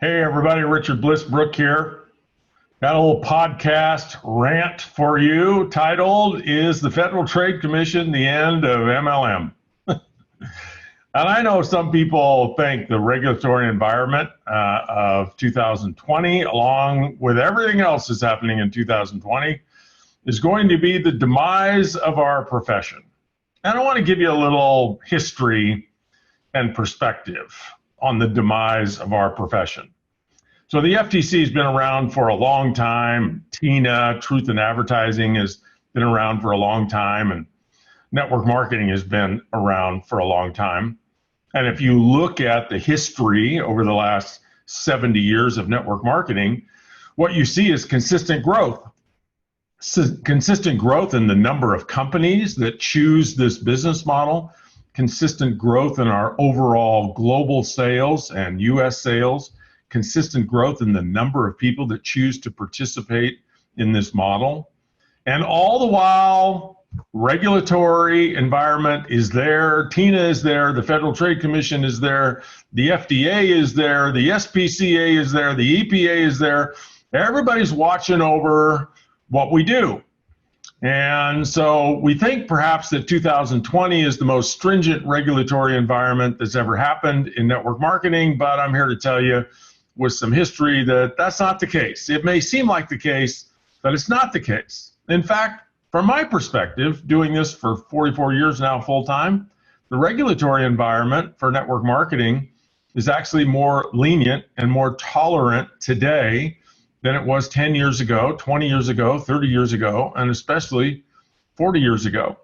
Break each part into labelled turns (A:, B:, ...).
A: Hey everybody, Richard Blissbrook here. Got a little podcast rant for you titled, Is the Federal Trade Commission the End of MLM? And I know some people think the regulatory environment of 2020, along with everything else that's happening in 2020, is going to be the demise of our profession. And I want to give you a little history and perspective on the demise of our profession. So the FTC has been around for a long time. TINA, Truth in Advertising, has been around for a long time, and network marketing has been around for a long time. And if you look at the history over the last 70 years of network marketing, what you see is consistent growth. Consistent growth in the number of companies that choose this business model, consistent growth in our overall global sales and US sales, consistent growth in the number of people that choose to participate in this model. And all the while, regulatory environment is there, TINA is there, the Federal Trade Commission is there, the FDA is there, the SPCA is there, the EPA is there. Everybody's watching over what we do. And so we think perhaps that 2020 is the most stringent regulatory environment that's ever happened in network marketing, but I'm here to tell you with some history that that's not the case. It may seem like the case, but it's not the case. In fact, from my perspective, doing this for 44 years now full time, the regulatory environment for network marketing is actually more lenient and more tolerant today than it was 10 years ago, 20 years ago, 30 years ago, and especially 40 years ago.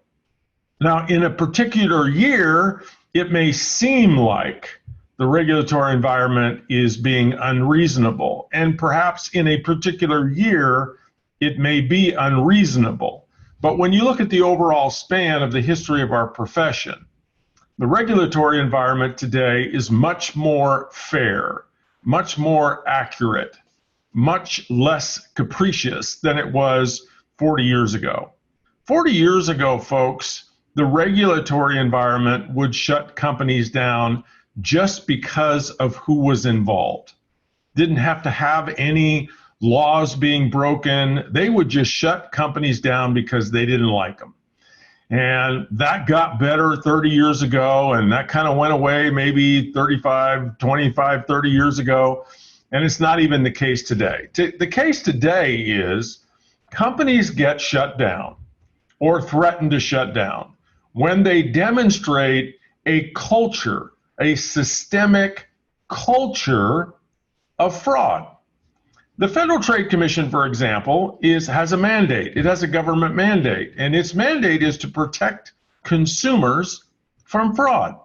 A: Now, in a particular year, it may seem like the regulatory environment is being unreasonable, and perhaps in a particular year, it may be unreasonable. But when you look at the overall span of the history of our profession, the regulatory environment today is much more fair, much more accurate, much less capricious than it was 40 years ago. 40 years ago, folks, the regulatory environment would shut companies down just because of who was involved. Didn't have to have any laws being broken. They would just shut companies down because they didn't like them. And that got better 30 years ago, and that kind of went away maybe 35, 25, 30 years ago. And it's not even the case today. The case today is companies get shut down or threaten to shut down when they demonstrate a culture, a systemic culture of fraud. The Federal Trade Commission, for example, has a mandate. It has a government mandate, and its mandate is to protect consumers from fraud.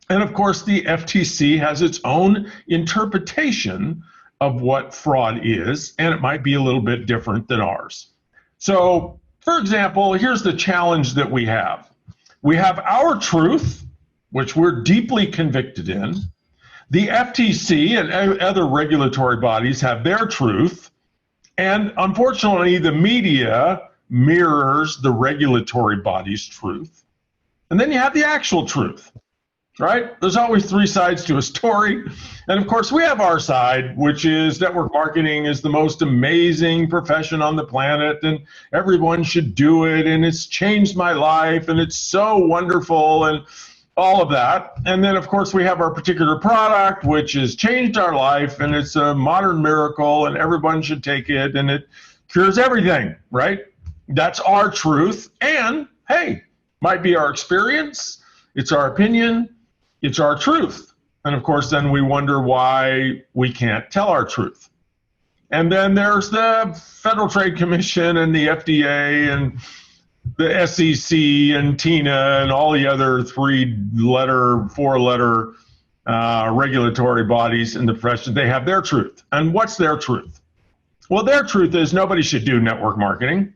A: And of course, the FTC has its own interpretation of what fraud is, and it might be a little bit different than ours. So, for example, here's the challenge that we have. We have our truth, which we're deeply convicted in. The FTC and other regulatory bodies have their truth. And unfortunately, the media mirrors the regulatory body's truth. And then you have the actual truth, right? There's always three sides to a story. And of course, we have our side, which is network marketing is the most amazing profession on the planet, and everyone should do it, and it's changed my life, and it's so wonderful, and all of that. And then, of course, we have our particular product, which has changed our life, and it's a modern miracle, and everyone should take it, and it cures everything, right? That's our truth. And, hey, might be our experience, it's our opinion, it's our truth. And, of course, then we wonder why we can't tell our truth. And then there's the Federal Trade Commission and the FDA and the SEC and TINA and all the other four-letter regulatory bodies in the profession. They have their truth. And what's their truth? Well, their truth is nobody should do network marketing.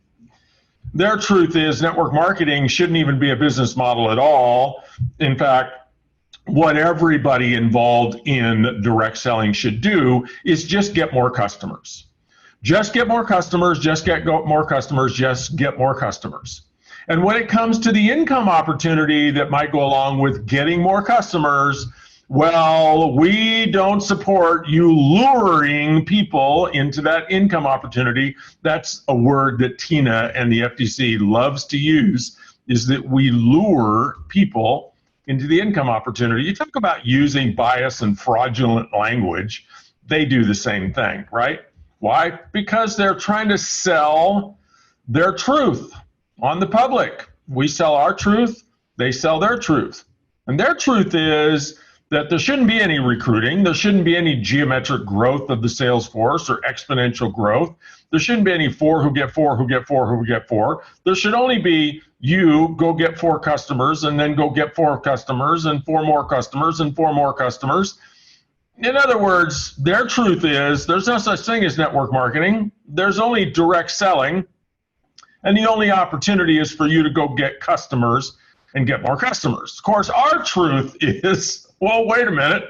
A: Their truth is network marketing shouldn't even be a business model at all. In fact, what everybody involved in direct selling should do is just get more customers. Just get more customers, just get more customers, just get more customers. And when it comes to the income opportunity that might go along with getting more customers, Well, we don't support you luring people into that income opportunity. That's a word that Tina and the FTC loves to use, is that we lure people into the income opportunity. You talk about using bias and fraudulent language. They do the same thing, right? Why? Because they're trying to sell their truth on the public. We sell our truth, they sell their truth. And their truth is that there shouldn't be any recruiting, there shouldn't be any geometric growth of the sales force or exponential growth. There shouldn't be any four who get four, who get four, who get four. There should only be you go get 4 customers and then go get 4 customers and 4 more customers and 4 more customers. In other words, their truth is there's no such thing as network marketing. There's only direct selling. And the only opportunity is for you to go get customers and get more customers. Of course, our truth is, well, wait a minute.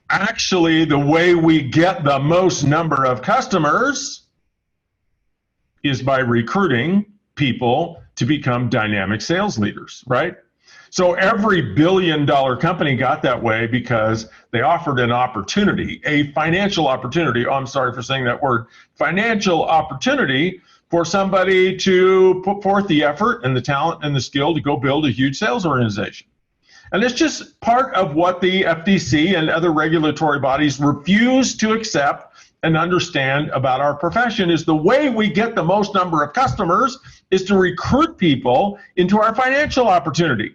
A: Actually, the way we get the most number of customers is by recruiting people to become dynamic sales leaders, right? So every billion-dollar company got that way because they offered an opportunity, a financial opportunity. Oh, I'm sorry for saying that word. Financial opportunity for somebody to put forth the effort and the talent and the skill to go build a huge sales organization. And it's just part of what the FTC and other regulatory bodies refuse to accept and understand about our profession, is the way we get the most number of customers is to recruit people into our financial opportunity.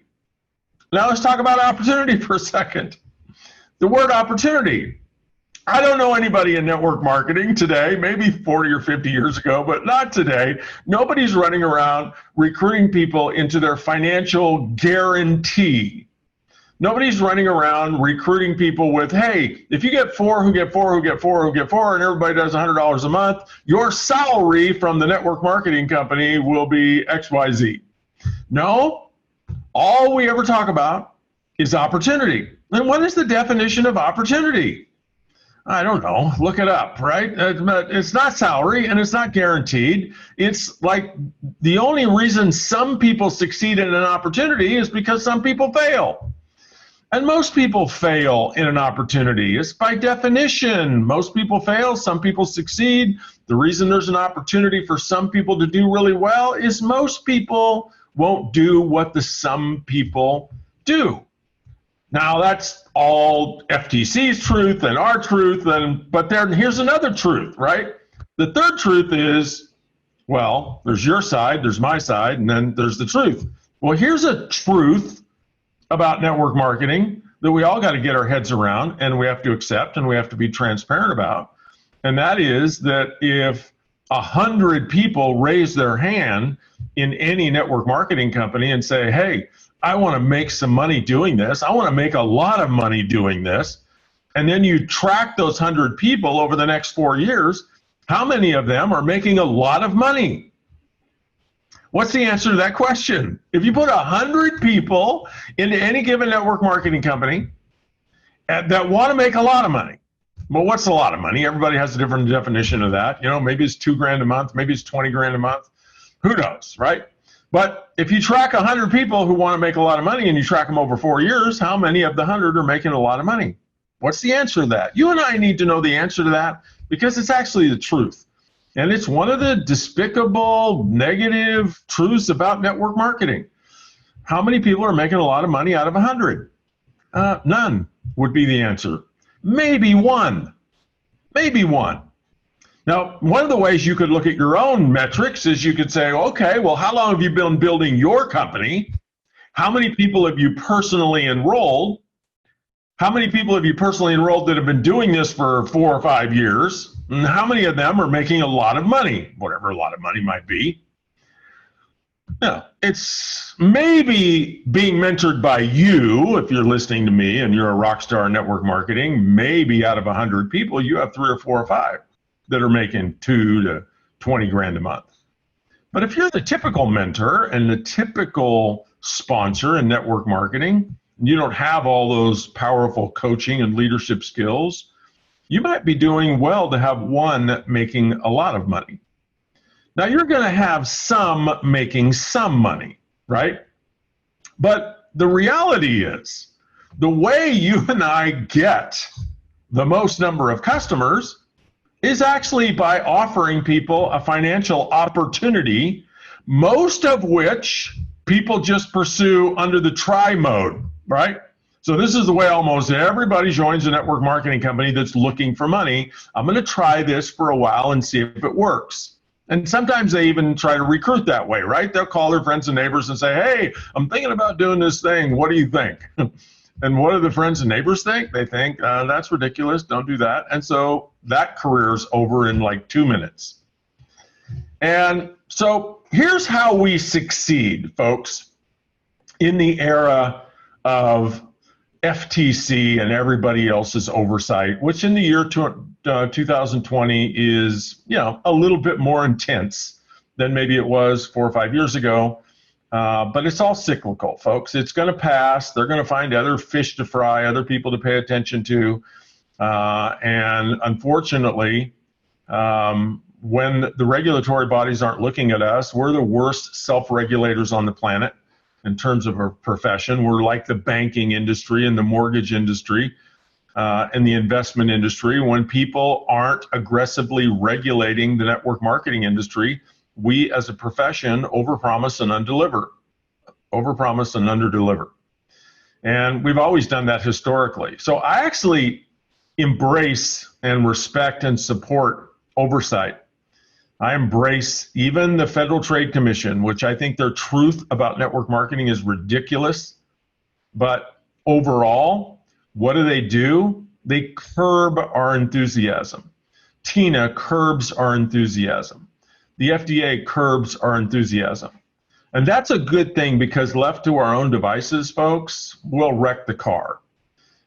A: Now let's talk about opportunity for a second. The word opportunity. I don't know anybody in network marketing today, maybe 40 or 50 years ago, but not today. Nobody's running around recruiting people into their financial guarantee. Nobody's running around recruiting people with, hey, if you get 4 who get 4 who get 4 who get 4 and everybody does $100 a month, your salary from the network marketing company will be XYZ. No, all we ever talk about is opportunity. And what is the definition of opportunity? I don't know, look it up, right? It's not salary and it's not guaranteed. It's like the only reason some people succeed in an opportunity is because some people fail. And most people fail in an opportunity. It's by definition. Most people fail, some people succeed. The reason there's an opportunity for some people to do really well is most people won't do what the some people do. Now that's all FTC's truth and our truth, but here's another truth, right? The third truth is, well, there's your side, there's my side, and then there's the truth. Well, here's a truth about network marketing that we all got to get our heads around and we have to accept and we have to be transparent about. And that is that if 100 people raise their hand in any network marketing company and say, hey, I want to make some money doing this, I want to make a lot of money doing this, and then you track those 100 people over the next 4 years, how many of them are making a lot of money? What's the answer to that question? If you put 100 people into any given network marketing company that want to make a lot of money, well, what's a lot of money? Everybody has a different definition of that. You know, maybe it's $2,000 a month, maybe it's 20 grand a month. Who knows, right? But if you track 100 people who want to make a lot of money and you track them over 4 years, how many of the 100 are making a lot of money? What's the answer to that? You and I need to know the answer to that because it's actually the truth. And it's one of the despicable, negative truths about network marketing. How many people are making a lot of money out of 100? None would be the answer. Maybe one. Maybe one. Now, one of the ways you could look at your own metrics is you could say, okay, well, how long have you been building your company? How many people have you personally enrolled? How many people have you personally enrolled that have been doing this for 4 or 5 years? And how many of them are making a lot of money, whatever a lot of money might be? Now, it's maybe being mentored by you, if you're listening to me and you're a rock star in network marketing, maybe out of 100 people, you have 3 or 4 or 5 that are making 2 to 20 grand a month. But if you're the typical mentor and the typical sponsor in network marketing, you don't have all those powerful coaching and leadership skills, you might be doing well to have one making a lot of money. Now, you're going to have some making some money, right? But the reality is the way you and I get the most number of customers is actually by offering people a financial opportunity, most of which people just pursue under the try mode, right? So this is the way almost everybody joins a network marketing company that's looking for money. I'm going to try this for a while and see if it works. And sometimes they even try to recruit that way, right? They'll call their friends and neighbors and say, hey, I'm thinking about doing this thing. What do you think? And what do the friends and neighbors think? They think, that's ridiculous. Don't do that. And so that career's over in like 2 minutes. And so here's how we succeed, folks, in the era of FTC and everybody else's oversight, which in the year 2020 is, a little bit more intense than maybe it was 4 or 5 years ago. But it's all cyclical, folks. It's going to pass. They're going to find other fish to fry, other people to pay attention to. And unfortunately, when the regulatory bodies aren't looking at us, we're the worst self-regulators on the planet in terms of our profession. We're like the banking industry and the mortgage industry and the investment industry. When people aren't aggressively regulating the network marketing industry, we as a profession overpromise and undeliver. Overpromise and underdeliver. And we've always done that historically. So I actually embrace and respect and support oversight. I embrace even the Federal Trade Commission, which I think their truth about network marketing is ridiculous. But overall, what do? They curb our enthusiasm. TINA curbs our enthusiasm. The FDA curbs our enthusiasm. And that's a good thing, because left to our own devices, folks, we'll wreck the car.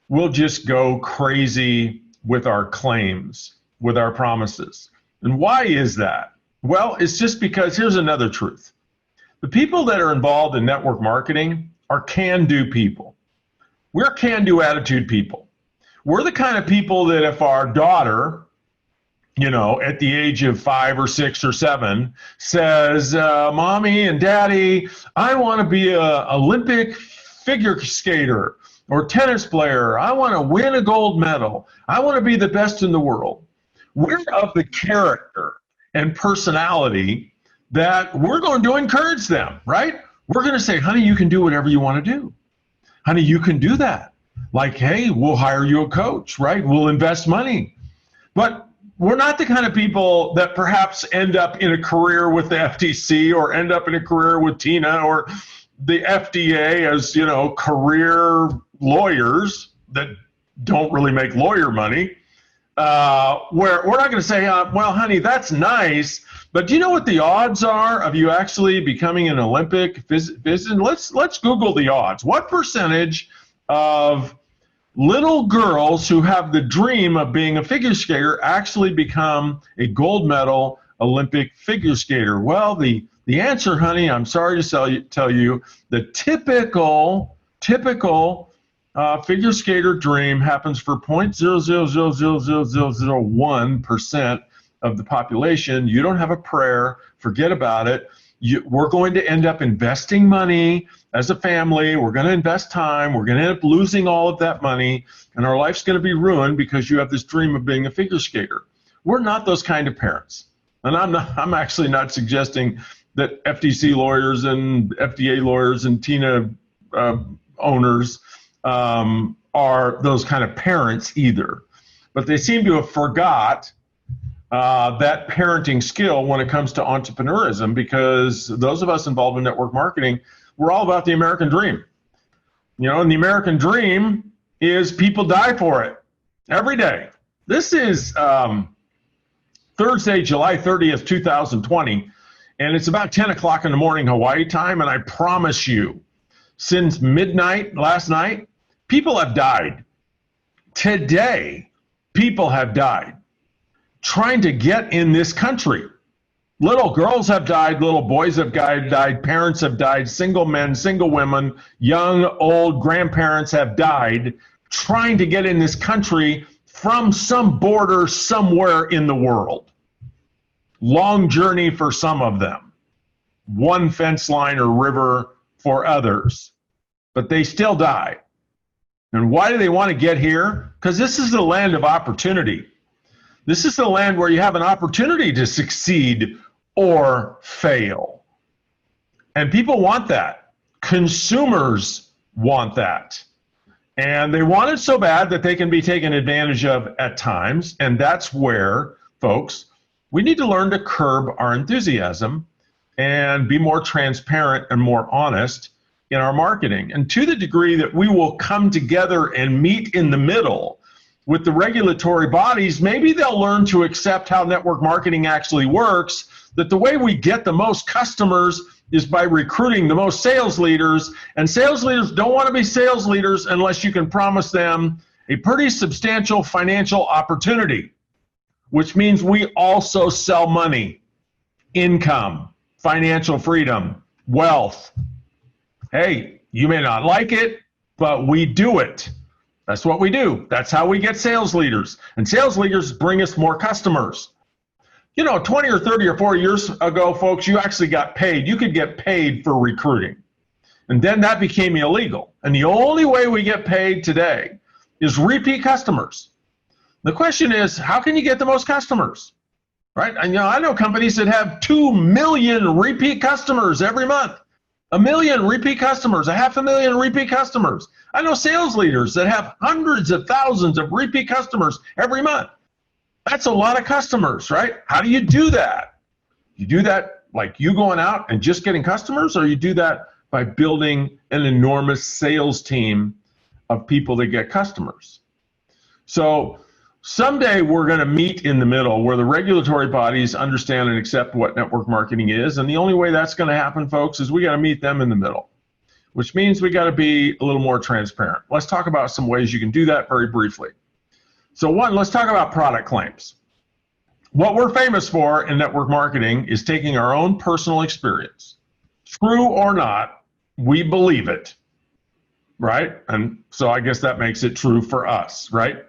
A: We'll just go crazy with our claims, with our promises. And why is that? Well, it's just because here's another truth. The people that are involved in network marketing are can-do people. We're can-do attitude people. We're the kind of people that if our daughter, at the age of 5 or 6 or 7 says, Mommy and Daddy, I want to be an Olympic figure skater or tennis player. I want to win a gold medal. I want to be the best in the world. We're of the character and personality that we're going to encourage them, right? We're going to say, honey, you can do whatever you want to do. Honey, you can do that. Like, hey, we'll hire you a coach, right? We'll invest money. But we're not the kind of people that perhaps end up in a career with the FTC or end up in a career with TINA or the FDA as, career lawyers that don't really make lawyer money. Where we're not going to say, well, honey, that's nice, but do you know what the odds are of you actually becoming an Olympic physician? Let's Google the odds. What percentage of little girls who have the dream of being a figure skater actually become a gold medal Olympic figure skater? Well, the answer, honey, I'm sorry to tell you, the typical figure skater dream happens for 0.0000001% of the population. You don't have a prayer. Forget about it. We're going to end up investing money as a family. We're going to invest time. We're going to end up losing all of that money, and our life's going to be ruined because you have this dream of being a figure skater. We're not those kind of parents. And I'm actually not suggesting that FTC lawyers and FDA lawyers and TINA owners are those kind of parents either. But they seem to have forgot that parenting skill when it comes to entrepreneurism, because those of us involved in network marketing, we're all about the American dream. And the American dream is people die for it every day. This is Thursday, July 30th, 2020, and it's about 10 o'clock in the morning Hawaii time, and I promise you, since midnight last night, people have died. Today, people have died trying to get in this country. Little girls have died, little boys have died, parents have died, single men, single women, young, old, grandparents have died trying to get in this country from some border somewhere in the world. Long journey for some of them. One fence line or river for others. But they still die. And why do they want to get here? Because this is the land of opportunity. This is the land where you have an opportunity to succeed or fail. And people want that. Consumers want that. And they want it so bad that they can be taken advantage of at times. And that's where, folks, we need to learn to curb our enthusiasm and be more transparent and more honest in our marketing. And to the degree that we will come together and meet in the middle with the regulatory bodies, maybe they'll learn to accept how network marketing actually works, that the way we get the most customers is by recruiting the most sales leaders, and sales leaders don't want to be sales leaders unless you can promise them a pretty substantial financial opportunity, which means we also sell money, income, financial freedom, wealth. Hey, you may not like it, but we do it. That's what we do. That's how we get sales leaders. And sales leaders bring us more customers. You know, 20 or 30 or 40 years ago, folks, you actually got paid. You could get paid for recruiting. And then that became illegal. And the only way we get paid today is repeat customers. The question is, how can you get the most customers? Right? And I know companies that have 2 million repeat customers every month. 1 million repeat customers, 500,000 repeat customers. I know sales leaders that have hundreds of thousands of repeat customers every month. That's a lot of customers, right? How do you do that? You do that like you going out and just getting customers, or you do that by building an enormous sales team of people that get customers? So someday we're going to meet in the middle where the regulatory bodies understand and accept what network marketing is. And the only way that's going to happen, folks, is we got to meet them in the middle, which means we got to be a little more transparent. Let's talk about some ways you can do that very briefly. So one, let's talk about product claims. What we're famous for in network marketing is taking our own personal experience. True or not, we believe it, right? And so I guess that makes it true for us, right?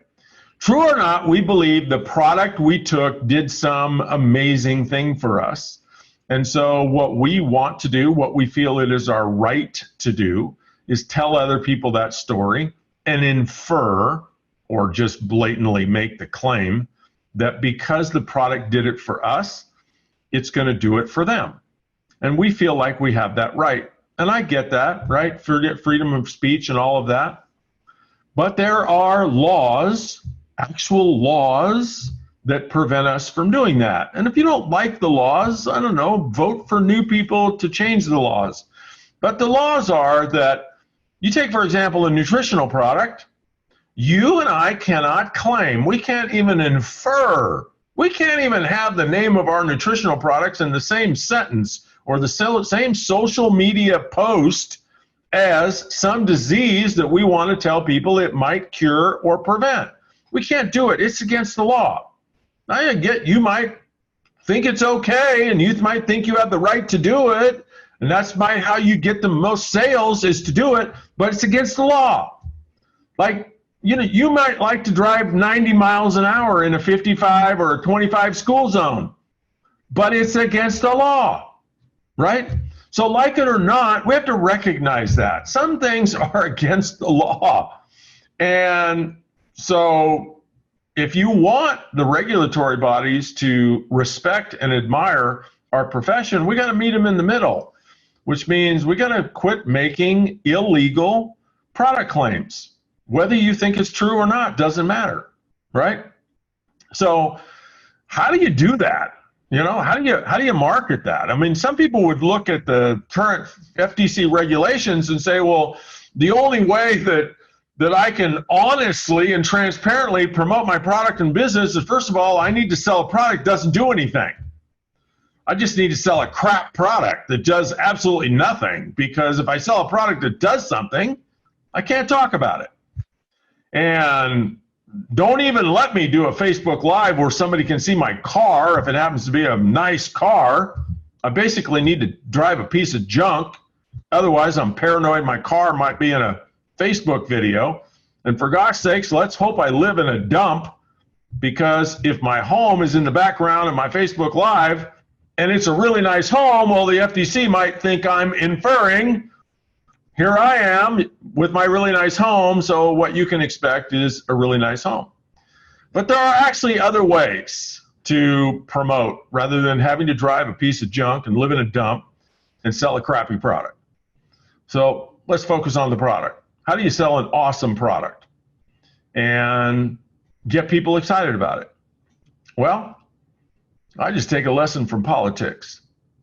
A: True or not, we believe the product we took did some amazing thing for us. And so what we want to do, what we feel it is our right to do, is tell other people that story and infer, or just blatantly make the claim, that because the product did it for us, it's going to do it for them. And we feel like we have that right. And I get that, right? Freedom of speech and all of that. But there are laws, actual laws, that prevent us from doing that. And if you don't like the laws, I don't know, vote for new people to change the laws. But the laws are that you take, for example, a nutritional product. You and I cannot claim, we can't even infer, we can't even have the name of our nutritional products in the same sentence or the same social media post as some disease that we want to tell people it might cure or prevent. We can't do it. It's against the law. I get you might think it's okay and you might think you have the right to do it, and that's how you get the most sales is to do it, but it's against the law. Like, you know, you might like to drive 90 miles an hour in a 55 or a 25 school zone, but it's against the law, right? So like it or not, we have to recognize that. Some things are against the law. And so if you want the regulatory bodies to respect and admire our profession, we got to meet them in the middle, which means we got to quit making illegal product claims. Whether you think it's true or not doesn't matter, right? So how do you do that? You know, how do you market that? I mean, some people would look at the current FTC regulations and say, well, the only way that I can honestly and transparently promote my product and business is, first of all, I need to sell a product that doesn't do anything. I just need to sell a crap product that does absolutely nothing, because if I sell a product that does something, I can't talk about it. And don't even let me do a Facebook Live where somebody can see my car if it happens to be a nice car. I basically need to drive a piece of junk. Otherwise, I'm paranoid my car might be in a Facebook video. And for God's sakes, let's hope I live in a dump, because if my home is in the background of my Facebook Live and it's a really nice home, well, the FTC might think I'm inferring here I am with my really nice home, so what you can expect is a really nice home. But there are actually other ways to promote rather than having to drive a piece of junk and live in a dump and sell a crappy product. So let's focus on the product. How do you sell an awesome product and get people excited about it? Well, I just take a lesson from politics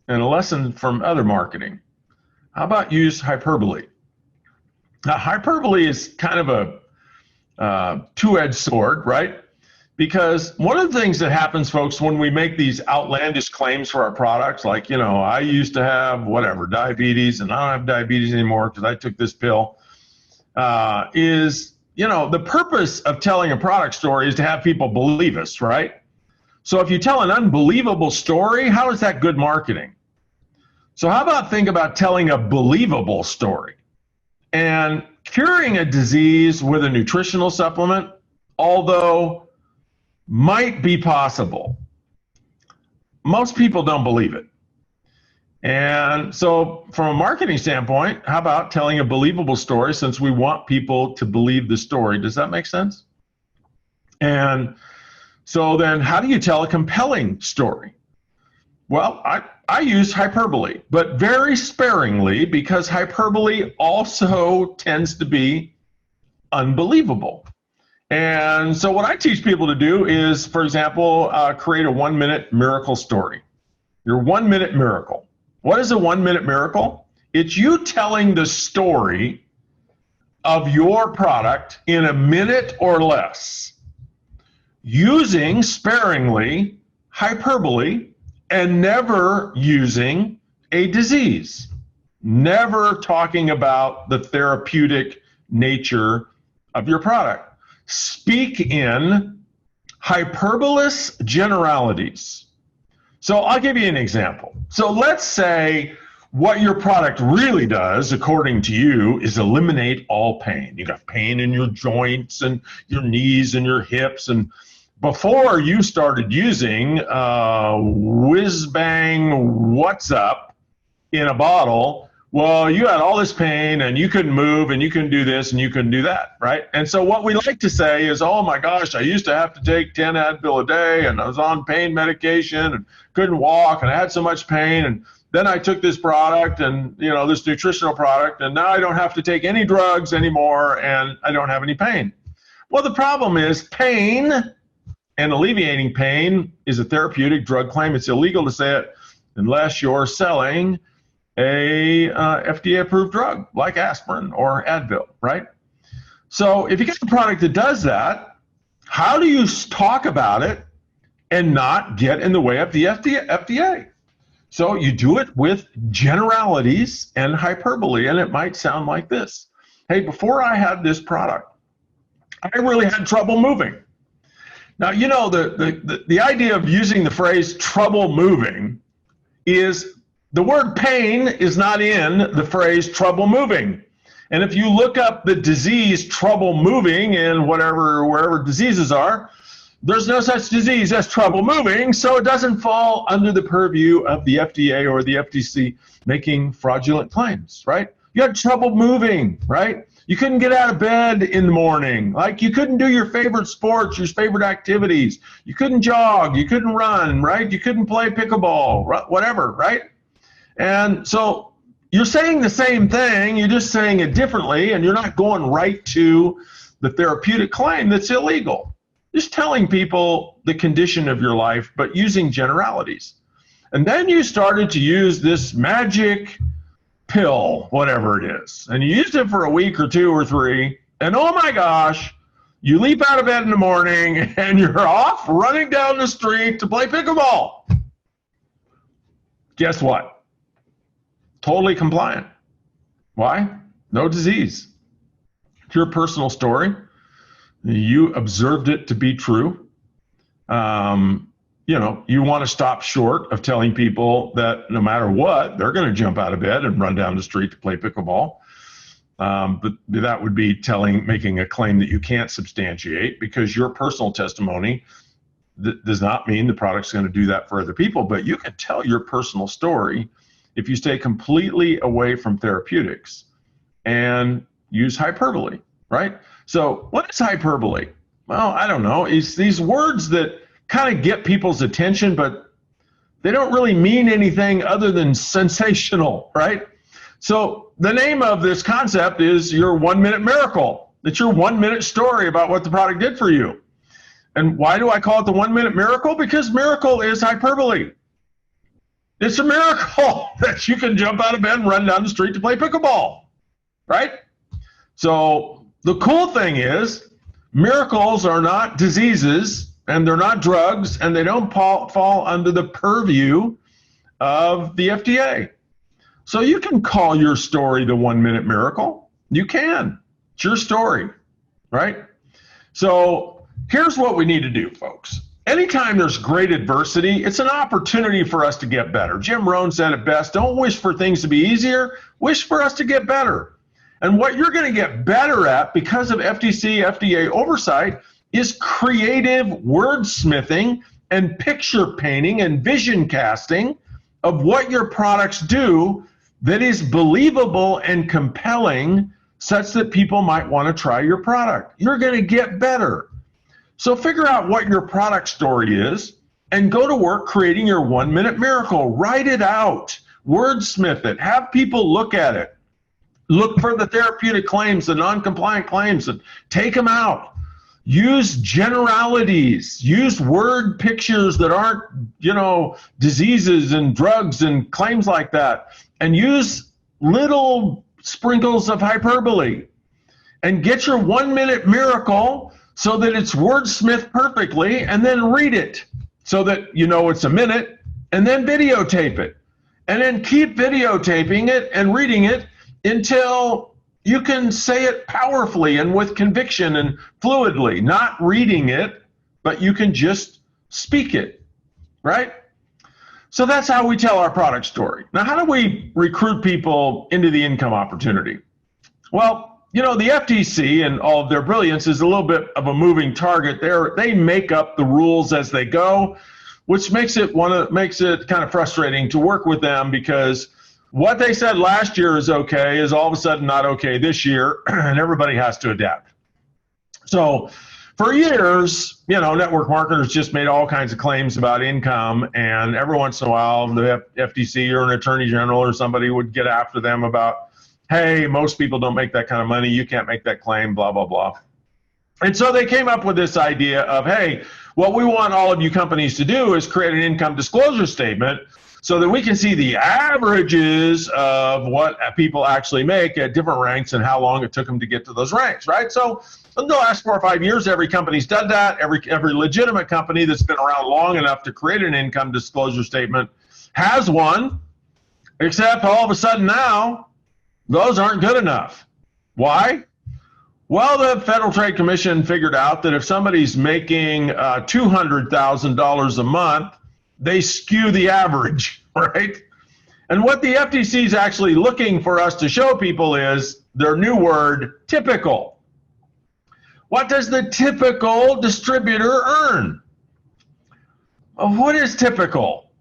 A: and a lesson from other marketing. How about use hyperbole? Now, hyperbole is kind of a two-edged sword, right? Because one of the things that happens, folks, when we make these outlandish claims for our products, like, you know, I used to have whatever, diabetes, and I don't have diabetes anymore because I took this pill, is, you know, the purpose of telling a product story is to have people believe us, right? So if you tell an unbelievable story, how is that good marketing? So how about think about telling a believable story? And curing a disease with a nutritional supplement, although might be possible, most people don't believe it. And so from a marketing standpoint, how about telling a believable story, since we want people to believe the story? Does that make sense? And so then how do you tell a compelling story? Well, I use hyperbole, but very sparingly, because hyperbole also tends to be unbelievable. And so what I teach people to do is, for example, create a 1-minute miracle story. Your 1-minute miracle. What is a 1-minute miracle? It's you telling the story of your product in a minute or less, using sparingly hyperbole and never using a disease, never talking about the therapeutic nature of your product. Speak in hyperbolous generalities. So I'll give you an example. So let's say what your product really does, according to you, is eliminate all pain. You got pain in your joints and your knees and your hips. And before you started using whiz-bang what's up in a bottle, well, you had all this pain and you couldn't move and you couldn't do this and you couldn't do that, right? And so what we like to say is, oh my gosh, I used to have to take 10 Advil a day and I was on pain medication and couldn't walk and I had so much pain, and then I took this product and, you know, this nutritional product, and now I don't have to take any drugs anymore and I don't have any pain. Well, the problem is pain and alleviating pain is a therapeutic drug claim. It's illegal to say it unless you're selling a FDA-approved drug like aspirin or Advil, right? So if you get a product that does that, how do you talk about it and not get in the way of the FDA? So you do it with generalities and hyperbole, and it might sound like this. Hey, before I had this product, I really had trouble moving. Now, you know, the idea of using the phrase trouble moving is the word pain is not in the phrase trouble moving. And if you look up the disease trouble moving in wherever diseases are, there's no such disease as trouble moving, so it doesn't fall under the purview of the FDA or the FTC making fraudulent claims, right? You had trouble moving, right? You couldn't get out of bed in the morning. Like, you couldn't do your favorite sports, your favorite activities. You couldn't jog, you couldn't run, right? You couldn't play pickleball, whatever, right? And so you're saying the same thing, you're just saying it differently, and you're not going right to the therapeutic claim that's illegal. Just telling people the condition of your life, but using generalities. And then you started to use this magic pill, whatever it is, and you used it for a week or 2 or 3, and oh my gosh, you leap out of bed in the morning and you're off running down the street to play pickleball. Guess what? Totally compliant. Why? No disease. It's your personal story. You observed it to be true. You know, you want to stop short of telling people that no matter what, they're going to jump out of bed and run down the street to play pickleball. But that would be making a claim that you can't substantiate, because your personal testimony does not mean the product's going to do that for other people. But you can tell your personal story if you stay completely away from therapeutics and use hyperbole, right? So what is hyperbole? Well, I don't know. It's these words that kind of get people's attention, but they don't really mean anything other than sensational, right? So the name of this concept is your 1 minute miracle. It's your 1 minute story about what the product did for you. And why do I call it the 1 minute miracle? Because miracle is hyperbole. It's a miracle that you can jump out of bed and run down the street to play pickleball, right? So the cool thing is miracles are not diseases, and they're not drugs, and they don't fall under the purview of the FDA. So you can call your story the 1 minute miracle. You can. It's your story, right? So here's what we need to do, folks. Anytime there's great adversity, it's an opportunity for us to get better. Jim Rohn said it best, don't wish for things to be easier, wish for us to get better. And what you're going to get better at because of FTC, FDA oversight is creative wordsmithing and picture painting and vision casting of what your products do that is believable and compelling such that people might want to try your product. You're going to get better. So figure out what your product story is and go to work creating your 1 minute miracle. Write it out, wordsmith it, have people look at it. Look for the therapeutic claims, the non-compliant claims, and take them out. Use generalities, use word pictures that aren't, diseases and drugs and claims like that, and use little sprinkles of hyperbole and get your 1 minute miracle so that it's wordsmithed perfectly, and then read it so that you know it's a minute, and then videotape it, and then keep videotaping it and reading it until you can say it powerfully and with conviction and fluidly, not reading it, but you can just speak it, right? So that's how we tell our product story. Now, how do we recruit people into the income opportunity? Well, the FTC and all of their brilliance is a little bit of a moving target. They make up the rules as they go, which makes it kind of frustrating to work with them, because what they said last year is okay is all of a sudden not okay this year, and everybody has to adapt. So for years, network marketers just made all kinds of claims about income, and every once in a while, the FTC or an attorney general or somebody would get after them about, hey, most people don't make that kind of money, you can't make that claim, blah, blah, blah. And so they came up with this idea of, hey, what we want all of you companies to do is create an income disclosure statement so that we can see the averages of what people actually make at different ranks and how long it took them to get to those ranks, right? So in the last 4 or 5 years, every company's done that. Every legitimate company that's been around long enough to create an income disclosure statement has one, except all of a sudden now, those aren't good enough. Why? Well, the Federal Trade Commission figured out that if somebody's making $200,000 a month, they skew the average, right? And what the FTC is actually looking for us to show people is their new word, typical. What does the typical distributor earn? What is typical?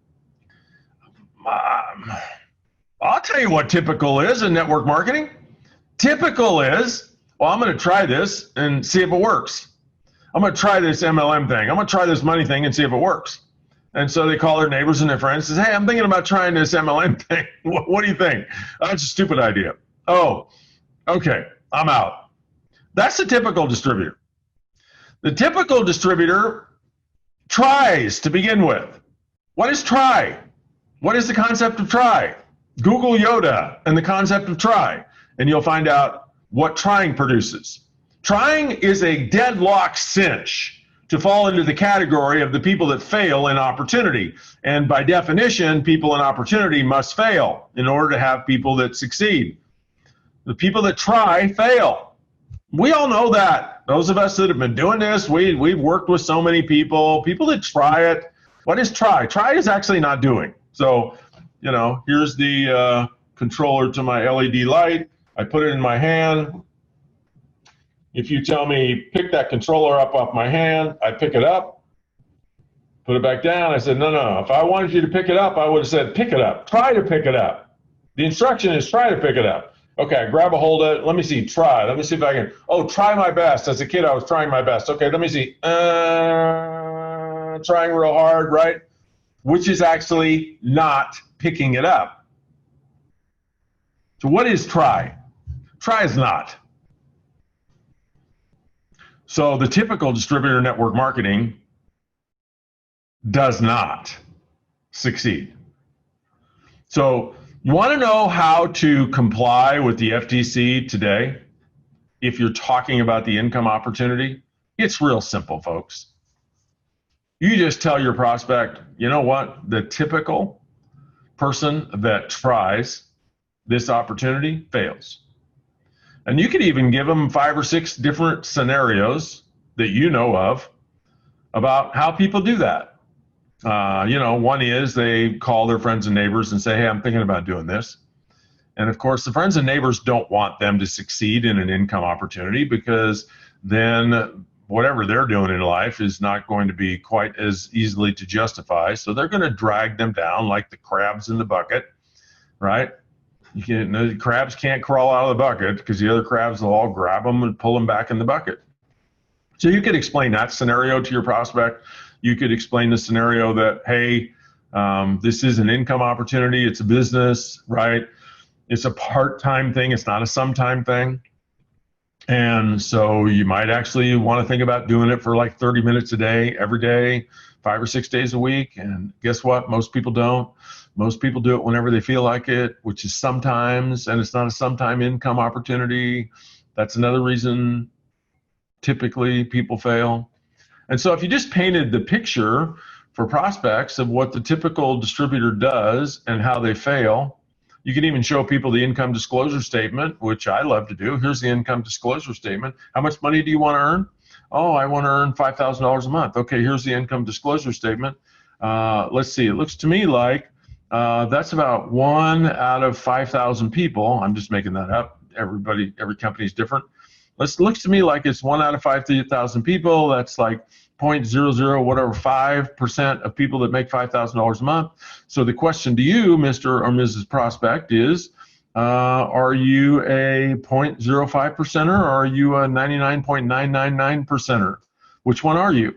A: I'll tell you what typical is in network marketing. Typical is, well, I'm going to try this and see if it works. I'm going to try this MLM thing. I'm going to try this money thing and see if it works. And so they call their neighbors and their friends and say, hey, I'm thinking about trying this MLM thing. What do you think? Oh, it's a stupid idea. Oh, okay, I'm out. That's the typical distributor. The typical distributor tries to begin with. What is try? What is the concept of try? Google Yoda and the concept of try, and you'll find out what trying produces. Trying is a deadlock cinch to fall into the category of the people that fail in opportunity. And by definition, people in opportunity must fail in order to have people that succeed. The people that try fail. We all know that. Those of us that have been doing this, we've worked with so many people that try it. What is try? Try is actually not doing. So, here's the controller to my LED light. I put it in my hand. If you tell me, pick that controller up off my hand, I pick it up, put it back down. I said, no. If I wanted you to pick it up, I would have said, pick it up. Try to pick it up. The instruction is try to pick it up. Okay, grab a hold of it. Let me see. Try. Let me see if I can. Oh, try my best. As a kid, I was trying my best. Okay, let me see. Trying real hard, right? Which is actually not picking it up. So what is try? Try is not. So the typical distributor network marketing does not succeed. So you want to know how to comply with the FTC today? If you're talking about the income opportunity, it's real simple, folks. You just tell your prospect, you know what, the typical person that tries this opportunity fails. And you could even give them 5 or 6 different scenarios that you know of about how people do that. One is they call their friends and neighbors and say, hey, I'm thinking about doing this. And of course, the friends and neighbors don't want them to succeed in an income opportunity, because then whatever they're doing in life is not going to be quite as easily to justify. So they're going to drag them down like the crabs in the bucket, right? The crabs can't crawl out of the bucket because the other crabs will all grab them and pull them back in the bucket. So you could explain that scenario to your prospect. You could explain the scenario that, hey, this is an income opportunity. It's a business, right? It's a part-time thing. It's not a sometime thing. And so you might actually want to think about doing it for like 30 minutes a day, every day, 5 or 6 days a week. And guess what? Most people don't. Most people do it whenever they feel like it, which is sometimes, and it's not a sometime income opportunity. That's another reason typically people fail. And so if you just painted the picture for prospects of what the typical distributor does and how they fail, you can even show people the income disclosure statement, which I love to do. Here's the income disclosure statement. How much money do you want to earn? Oh, I want to earn $5,000 a month. Okay, here's the income disclosure statement. Let's see. It looks to me like that's about 1 out of 5,000 people. I'm just making that up. Every company is different. Looks to me like it's 1 out of 5,000 people. That's like 0.00 of people that make $5,000 a month. So the question to you, Mr. or Mrs. Prospect, is, are you a 0.05%er or are you a 99.999%er? Which one are you?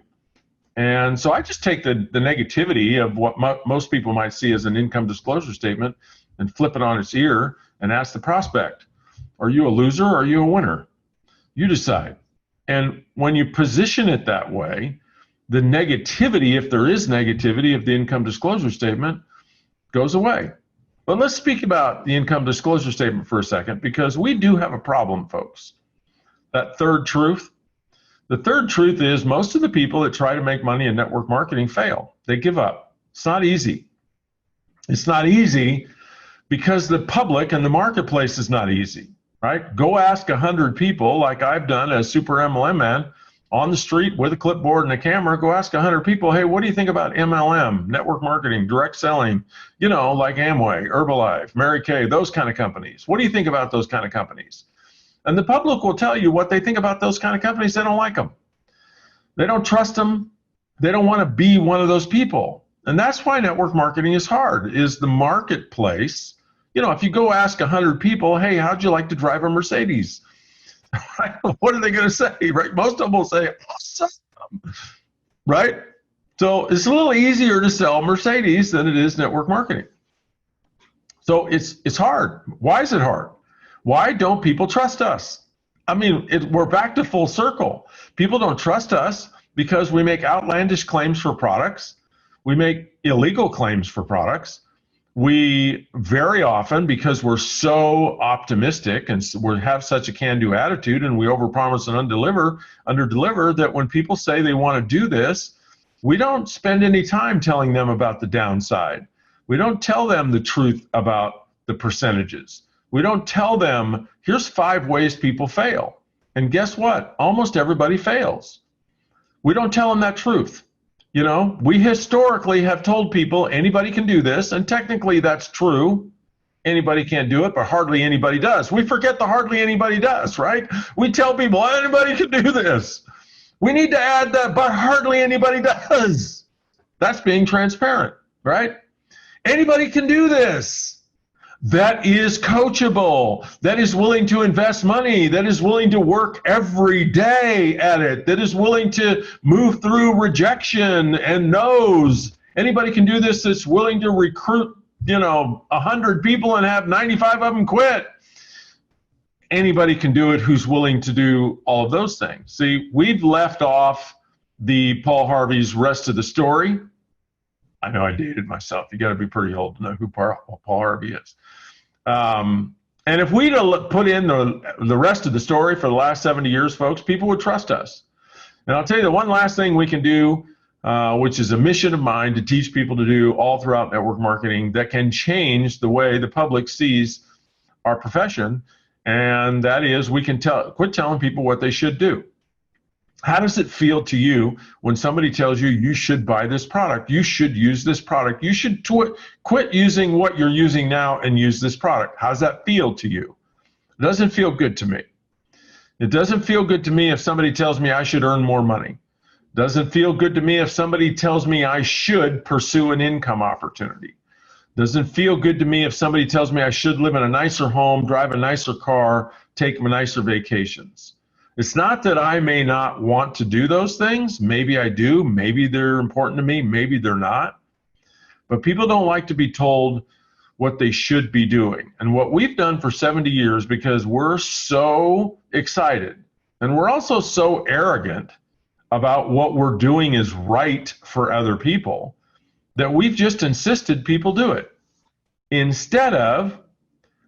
A: And so I just take the negativity of what most people might see as an income disclosure statement and flip it on its ear and ask the prospect, are you a loser or are you a winner? You decide. And when you position it that way, the negativity, if there is negativity of the income disclosure statement, goes away. But let's speak about the income disclosure statement for a second, because we do have a problem, folks. That third truth. The third truth is most of the people that try to make money in network marketing fail. They give up. It's not easy. It's not easy because the public and the marketplace is not easy. Right? Go ask 100 people, like I've done as Super MLM man, on the street with a clipboard and a camera. Go ask 100 people, hey, what do you think about MLM, network marketing, direct selling, like Amway, Herbalife, Mary Kay, those kind of companies? What do you think about those kind of companies? And the public will tell you what they think about those kind of companies. They don't like them. They don't trust them. They don't want to be one of those people. And that's why network marketing is hard, is the marketplace. If you go ask 100 people, hey, how'd you like to drive a Mercedes? What are they going to say, right? Most of them will say, awesome, right? So it's a little easier to sell Mercedes than it is network marketing. So it's hard. Why is it hard? Why don't people trust us? I mean, we're back to full circle. People don't trust us because we make outlandish claims for products. We make illegal claims for products. We very often, because we're so optimistic and we have such a can-do attitude and we overpromise and underdeliver, that when people say they want to do this, we don't spend any time telling them about the downside. We don't tell them the truth about the percentages. We don't tell them, here's 5 ways people fail. And guess what? Almost everybody fails. We don't tell them that truth. We historically have told people anybody can do this, and technically that's true. Anybody can't do it, but hardly anybody does. We forget the hardly anybody does, right? We tell people anybody can do this. We need to add that, but hardly anybody does. That's being transparent, right? Anybody can do this. that is coachable, that is willing to invest money, that is willing to work every day at it, that is willing to move through rejection and no's. Anybody can do this that's willing to recruit, 100 people and have 95 of them quit. Anybody can do it who's willing to do all of those things. See, we've left off the Paul Harvey's rest of the story. I know I dated myself. You got to be pretty old to know who Paul Harvey is. And if we'd put in the rest of the story for the last 70 years, folks, people would trust us. And I'll tell you the one last thing we can do, which is a mission of mine to teach people to do all throughout network marketing that can change the way the public sees our profession, and that is we can quit telling people what they should do. How does it feel to you when somebody tells you you should buy this product, you should use this product, you should quit using what you're using now and use this product? How does that feel to you? It doesn't feel good to me. It doesn't feel good to me if somebody tells me I should earn more money. It doesn't feel good to me if somebody tells me I should pursue an income opportunity. It doesn't feel good to me if somebody tells me I should live in a nicer home, drive a nicer car, take nicer vacations. It's not that I may not want to do those things. Maybe I do. Maybe they're important to me. Maybe they're not. But people don't like to be told what they should be doing. And what we've done for 70 years, because we're so excited and we're also so arrogant about what we're doing is right for other people, that we've just insisted people do it. Instead of,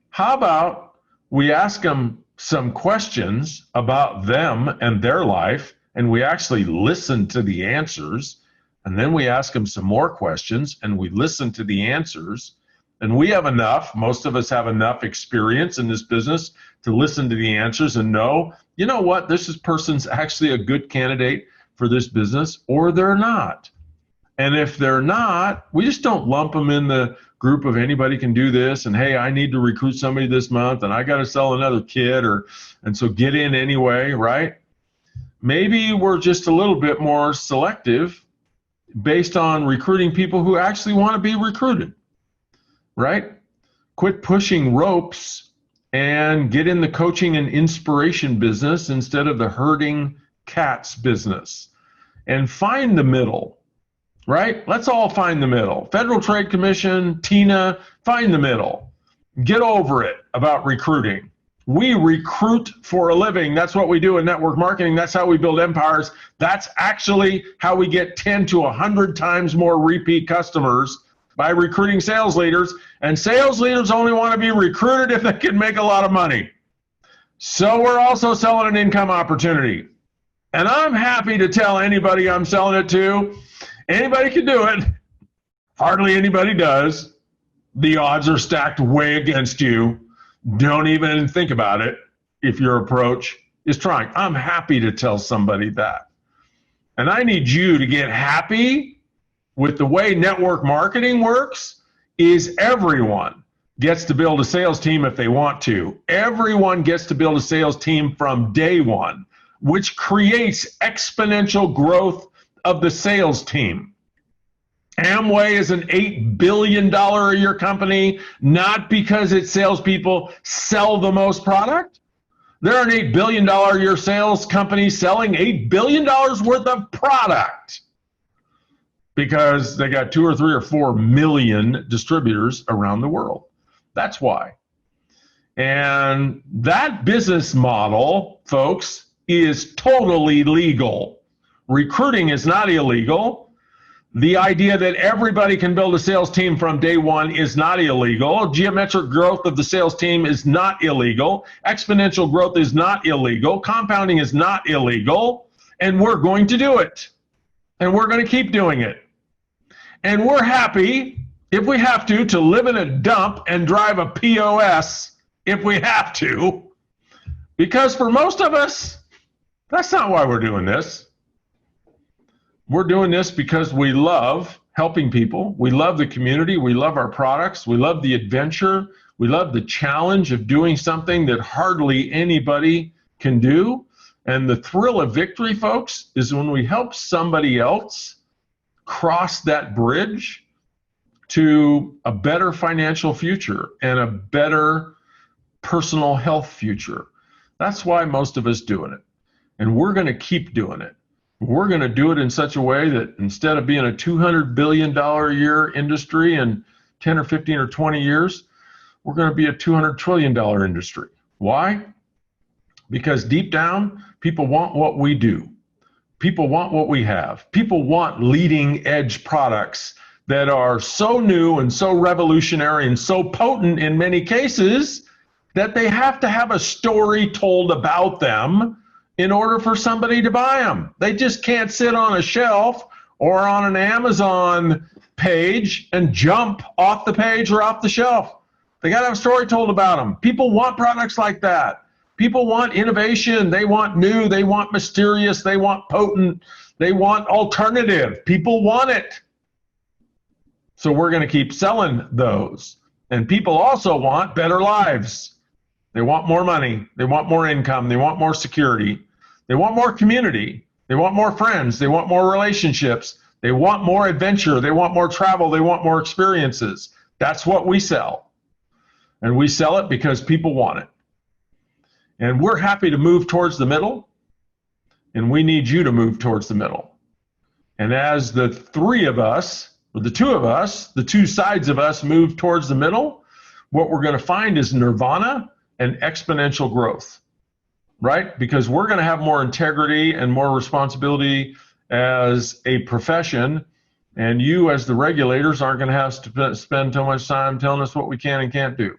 A: how about we ask them some questions about them and their life, and we actually listen to the answers, and then we ask them some more questions and we listen to the answers, and we have enough, most of us have enough experience in this business to listen to the answers and know, you know what, this person's actually a good candidate for this business, or they're not. And if they're not, we just don't lump them in the group of anybody can do this, and hey, I need to recruit somebody this month, and I got to sell another kid, and so get in anyway, right? Maybe we're just a little bit more selective based on recruiting people who actually want to be recruited, right? Quit pushing ropes and get in the coaching and inspiration business instead of the herding cats business, and find the middle. Right? Let's all find the middle. Federal Trade Commission, TINA, find the middle. Get over it about recruiting. We recruit for a living. That's what we do in network marketing. That's how we build empires. That's actually how we get 10 to 100 times more repeat customers, by recruiting sales leaders. And sales leaders only want to be recruited if they can make a lot of money. So we're also selling an income opportunity. And I'm happy to tell anybody I'm selling it to, anybody can do it. Hardly anybody does. The odds are stacked way against you. Don't even think about it if your approach is trying. I'm happy to tell somebody that. And I need you to get happy with the way network marketing works. Is everyone gets to build a sales team if they want to. Everyone gets to build a sales team from day one, which creates exponential growth of the sales team. Amway is an $8 billion a year company, not because its salespeople sell the most product. They're an $8 billion a year sales company selling $8 billion worth of product because they got 2 or 3 or 4 million distributors around the world. That's why. And that business model, folks, is totally legal. Recruiting is not illegal. The idea that everybody can build a sales team from day one is not illegal. Geometric growth of the sales team is not illegal. Exponential growth is not illegal. Compounding is not illegal. And we're going to do it. And we're going to keep doing it. And we're happy, if we have to live in a dump and drive a POS if we have to. Because for most of us, that's not why we're doing this. We're doing this because we love helping people. We love the community. We love our products. We love the adventure. We love the challenge of doing something that hardly anybody can do. And the thrill of victory, folks, is when we help somebody else cross that bridge to a better financial future and a better personal health future. That's why most of us doing it. And we're going to keep doing it. We're going to do it in such a way that instead of being a $200 billion a year industry in 10 or 15 or 20 years, we're going to be a $200 trillion industry. Why? Because deep down, people want what we do. People want what we have. People want leading edge products that are so new and so revolutionary and so potent in many cases that they have to have a story told about them in order for somebody to buy them. They just can't sit on a shelf or on an Amazon page and jump off the page or off the shelf. They got to have a story told about them. People want products like that. People want innovation. They want new. They want mysterious. They want potent. They want alternative. People want it. So we're going to keep selling those. And people also want better lives. They want more money. They want more income. They want more security. They want more community. They want more friends. They want more relationships. They want more adventure. They want more travel. They want more experiences. That's what we sell. And we sell it because people want it. And we're happy to move towards the middle. And we need you to move towards the middle. And as the three of us, or the two of us, the two sides of us move towards the middle, what we're going to find is nirvana and exponential growth, right? Because we're going to have more integrity and more responsibility as a profession, and you as the regulators aren't going to have to spend too much time telling us what we can and can't do.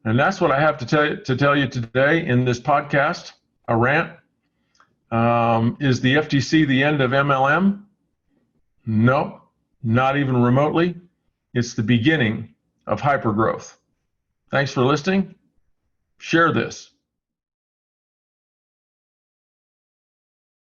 A: And that's what I have to tell you today in this podcast, a rant. Is the FTC the end of MLM? No, not even remotely. It's the beginning of hypergrowth. Thanks for listening. Share this.